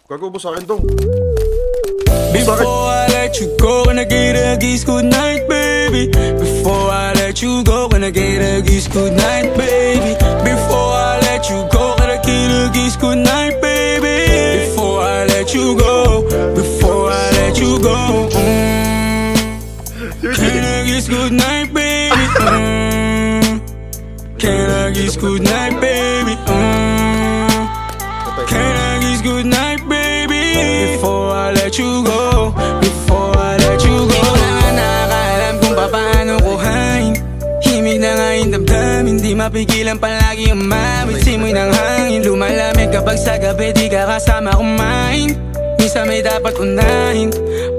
Gago mo sa akin to. Before I let you go, gonna get a kiss good night, baby. Before I let you go, gonna get a kiss good night, baby. Before I let you go, gonna get a kiss good night, baby. Before I let you go, before I let you go, can I kiss good night, baby? Can I kiss good night, baby? Can I kiss good night, baby? Before I let you go, before I let you go. Di ko na nga nakakaalam kung paano kuhain. Himig na nga yung damdamin, di mapigilan palagi ang mamit. Simoy ng hangin, lumalamig kapag sa gabi di ka kasama kumain. Minsan may dapat unahin,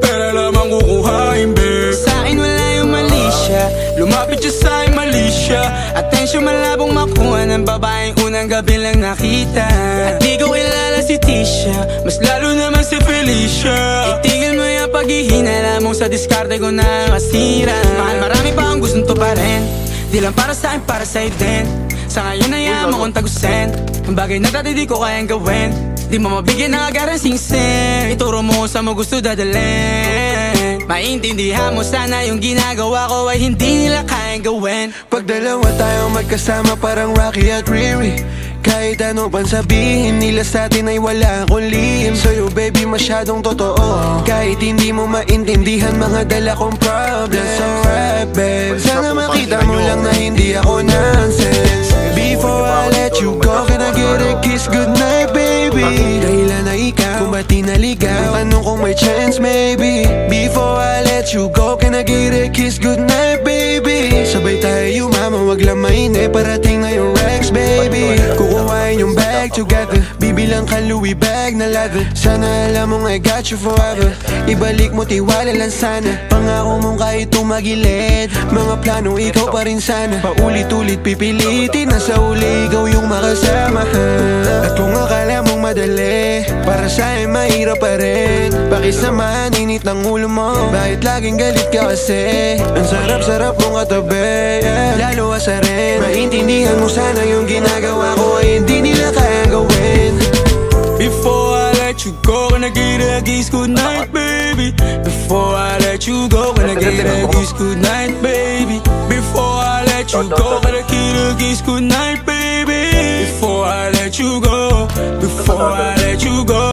pero lamang kukuhain, babe. Sa'kin wala yung mali siya, lumapit siya sa'kin mali siya. Atensyon malabong makuha ng babaeng unang gabi lang nakita. At di ko kilala si Tisha, mas lalo naman si Felicia. Itigil mo yung paghihinala mong sa diskarte ko na masira. Mahal, marami pa ang gustong to pa rin, di lang para sa'kin, para sa'yo din. Sa ngayon na yaman kong tagusin ang bagay na dati di ko kayang gawin. Di mo mabigyan ng agarang sing-sing, ituro mo sa mo gusto dadalhin. Maintindihan mo sana yung ginagawa ko ay hindi nila kayang gawin. Pag dalawa tayo magkasama parang Rocky at Riri, kahit ano pang sabihin nila sa'tin ay wala akong lihim. Sa'yo baby masyadong totoo, kahit hindi mo maintindihan mga dala kong problems. So right babe, sana makita mo lang na hindi ako nonsense. Before I let you go, can I get a kiss goodnight baby? Dahilan na ikaw, kung ba't di naligaw, tanong kung may chance maybe. Before I let you go, can I get a kiss goodnight baby? Sabay tayo mama, wag lang mainip, parating na yung Rex baby. Kukuhain yung bag together, bibilang ka Louis bag na leather. Sana alam mong I got you forever, ibalik mo tiwala lang sana. Pangako mong kahit tumagilid, mga plano ikaw pa rin sana. Paulit-ulit pipilitin na sa uli ikaw yung makasama. At kung akala mong madali, para sa'yo mahirap pa rin. Pakisamahan init ng ulo mo, bakit laging galit ka kasi? Ang sarap-sarap mong katabi, yeah. Lalo asarin, maintindihan mo sana yung ginagawa ko ay hindi nila kayang gawin. Before I let you go, gonna get a kiss good night, baby. Before I let you go, gonna get a kiss good night, baby. Before I let you go, gonna get a kiss good night, baby. Before I let you go, before I let you go.